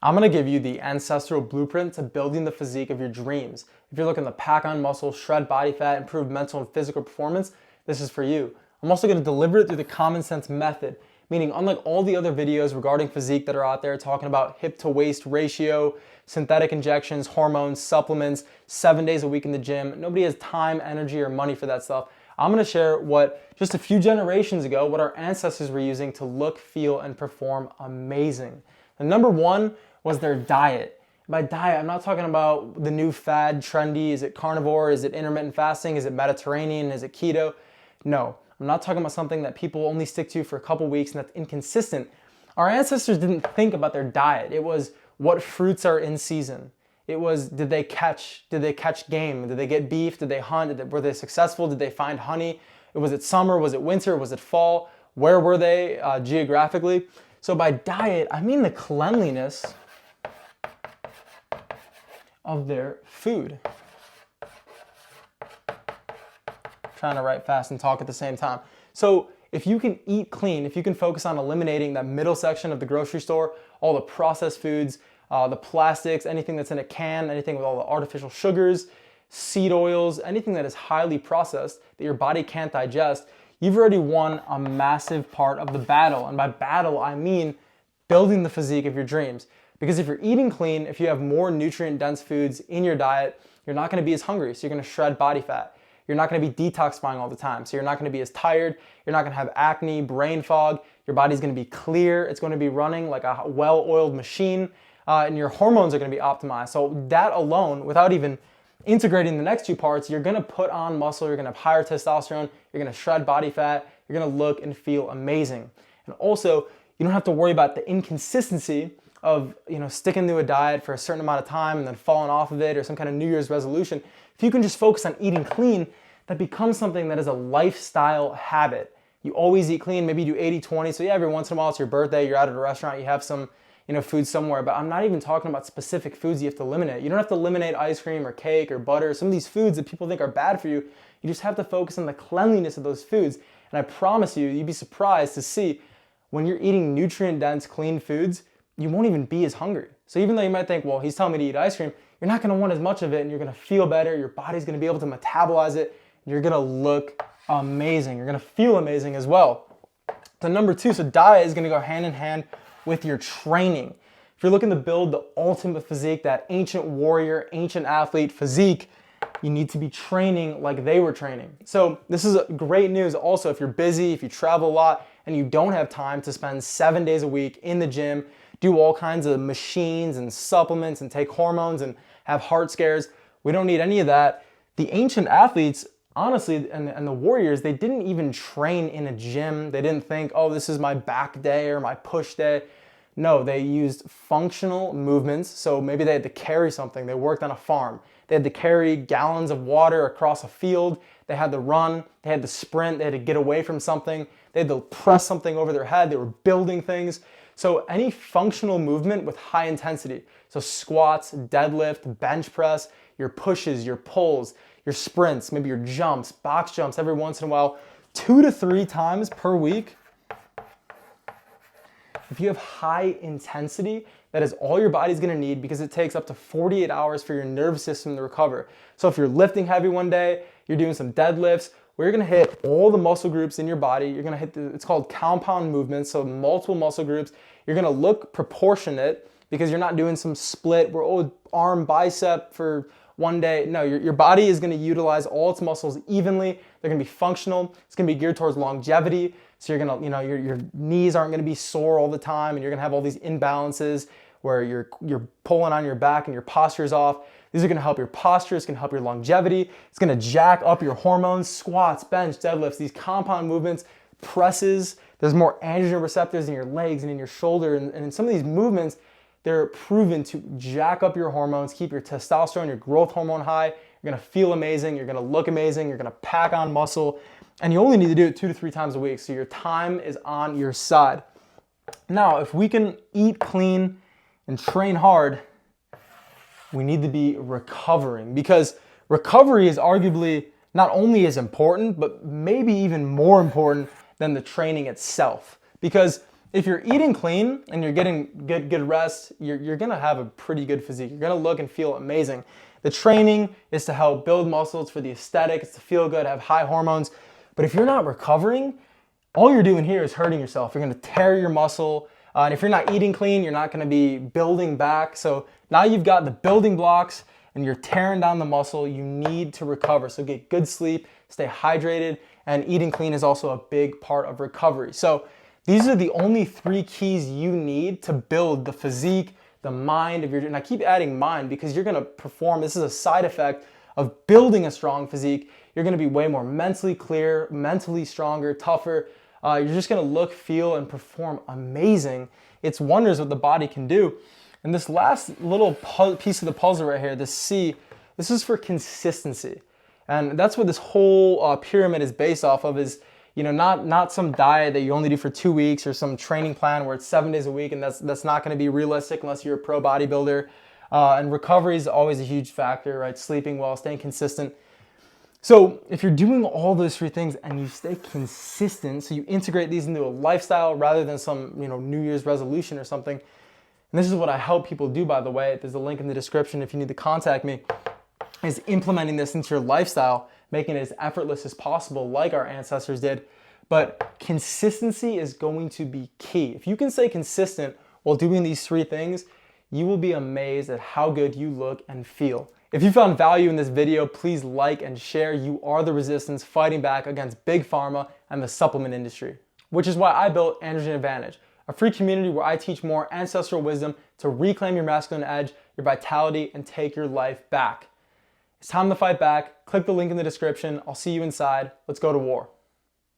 I'm gonna give you the ancestral blueprint to building the physique of your dreams. If you're looking to pack on muscle, shred body fat, improve mental and physical performance, this is for you. I'm also gonna deliver it through the common sense method, meaning unlike all the other videos regarding physique that are out there talking about hip to waist ratio, synthetic injections, hormones, supplements, 7 days a week in the gym, nobody has time, energy, or money for that stuff. I'm gonna share what just a few generations ago, what our ancestors were using to look, feel, and perform amazing. And number one was their diet. By diet, I'm not talking about the new fad, trendy. Is it carnivore? Is it intermittent fasting? Is it Mediterranean? Is it keto? No, I'm not talking about something that people only stick to for a couple weeks and that's inconsistent. Our ancestors didn't think about their diet. It was what fruits are in season. It was, did they catch game? Did they get beef? Did they hunt? Were they successful? Did they find honey? Was it summer? Was it winter? Was it fall? Where were they geographically? So by diet, I mean the cleanliness of their food. Trying to write fast and talk at the same time. So if you can eat clean, if you can focus on eliminating that middle section of the grocery store, all the processed foods, the plastics, anything that's in a can, anything with all the artificial sugars, seed oils, anything that is highly processed that your body can't digest, you've already won a massive part of the battle. And by battle, I mean building the physique of your dreams. Because if you're eating clean, if you have more nutrient-dense foods in your diet, you're not gonna be as hungry, so you're gonna shred body fat. You're not gonna be detoxifying all the time, so you're not gonna be as tired, you're not gonna have acne, brain fog, your body's gonna be clear, it's gonna be running like a well-oiled machine, and your hormones are gonna be optimized. So that alone, without even integrating the next two parts, you're gonna put on muscle, you're gonna have higher testosterone, you're gonna shred body fat, you're gonna look and feel amazing. And also, you don't have to worry about the inconsistency of sticking to a diet for a certain amount of time and then falling off of it, or some kind of New Year's resolution. If you can just focus on eating clean, that becomes something that is a lifestyle habit. You always eat clean, maybe you do 80-20, so yeah, every once in a while it's your birthday, you're out at a restaurant, you have some food somewhere, but I'm not even talking about specific foods you have to eliminate. You don't have to eliminate ice cream or cake or butter, some of these foods that people think are bad for you. You just have to focus on the cleanliness of those foods. And I promise you, you'd be surprised to see when you're eating nutrient-dense, clean foods, you won't even be as hungry. So even though you might think, well, he's telling me to eat ice cream, you're not gonna want as much of it and you're gonna feel better, your body's gonna be able to metabolize it, and you're gonna look amazing. You're gonna feel amazing as well. So number two, so diet is gonna go hand in hand with your training. If you're looking to build the ultimate physique, that ancient warrior, ancient athlete physique, you need to be training like they were training. So this is great news also if you're busy, if you travel a lot, and you don't have time to spend 7 days a week in the gym, do all kinds of machines and supplements and take hormones and have heart scares. We don't need any of that. The ancient athletes, honestly, and the warriors, they didn't even train in a gym. They didn't think, oh, this is my back day or my push day. No, they used functional movements. So maybe they had to carry something. They worked on a farm. They had to carry gallons of water across a field. They had to run. They had to sprint. They had to get away from something. They had to press something over their head. They were building things. So any functional movement with high intensity, so squats, deadlift, bench press, your pushes, your pulls, your sprints, maybe your jumps, box jumps every once in a while, 2 to 3 times per week. If you have high intensity, that is all your body's gonna need because it takes up to 48 hours for your nervous system to recover. So if you're lifting heavy one day, you're doing some deadlifts, where you're gonna hit all the muscle groups in your body. You're gonna hit it's called compound movements, so multiple muscle groups. You're gonna look proportionate because you're not doing some split where, oh, arm, bicep for one day. No, your body is gonna utilize all its muscles evenly. They're gonna be functional. It's gonna be geared towards longevity. So you're gonna, your knees aren't gonna be sore all the time and you're gonna have all these imbalances where you're pulling on your back and your posture's off. These are gonna help your posture, it's gonna help your longevity, it's gonna jack up your hormones, squats, bench, deadlifts, these compound movements, presses. There's more androgen receptors in your legs and in your shoulder. And in some of these movements, they're proven to jack up your hormones, keep your testosterone, your growth hormone high. You're gonna feel amazing, you're gonna look amazing, you're gonna pack on muscle, and you only need to do it 2 to 3 times a week, so your time is on your side. Now, if we can eat clean and train hard, we need to be recovering, because recovery is arguably not only as important, but maybe even more important than the training itself. Because if you're eating clean and you're getting good rest, you're gonna have a pretty good physique. You're gonna look and feel amazing. The training is to help build muscles for the aesthetic, it's to feel good, have high hormones. But if you're not recovering, all you're doing here is hurting yourself. You're gonna tear your muscle. And if you're not eating clean, you're not gonna be building back. So now you've got the building blocks and you're tearing down the muscle. You need to recover. So get good sleep, stay hydrated, and eating clean is also a big part of recovery. So these are the only 3 keys you need to build the physique, the mind of your, and I keep adding mind because you're gonna perform, this is a side effect of building a strong physique. You're gonna be way more mentally clear, mentally stronger, tougher. You're just gonna look, feel, and perform amazing. It's wonders what the body can do. And this last little piece of the puzzle right here, this C, this is for consistency. And that's what this whole pyramid is based off of, is not some diet that you only do for 2 weeks or some training plan where it's 7 days a week, and that's not gonna be realistic unless you're a pro bodybuilder. And recovery is always a huge factor, right? Sleeping well, staying consistent. So if you're doing all those 3 things and you stay consistent, so you integrate these into a lifestyle rather than some New Year's resolution or something, and this is what I help people do, by the way, there's a link in the description if you need to contact me, is implementing this into your lifestyle, making it as effortless as possible like our ancestors did. But consistency is going to be key. If you can stay consistent while doing these 3 things, you will be amazed at how good you look and feel. If you found value in this video, please like and share. You are the resistance fighting back against big pharma and the supplement industry, which is why I built Androgen Advantage, a free community where I teach more ancestral wisdom to reclaim your masculine edge, your vitality, and take your life back. It's time to fight back. Click the link in the description. I'll see you inside. Let's go to war.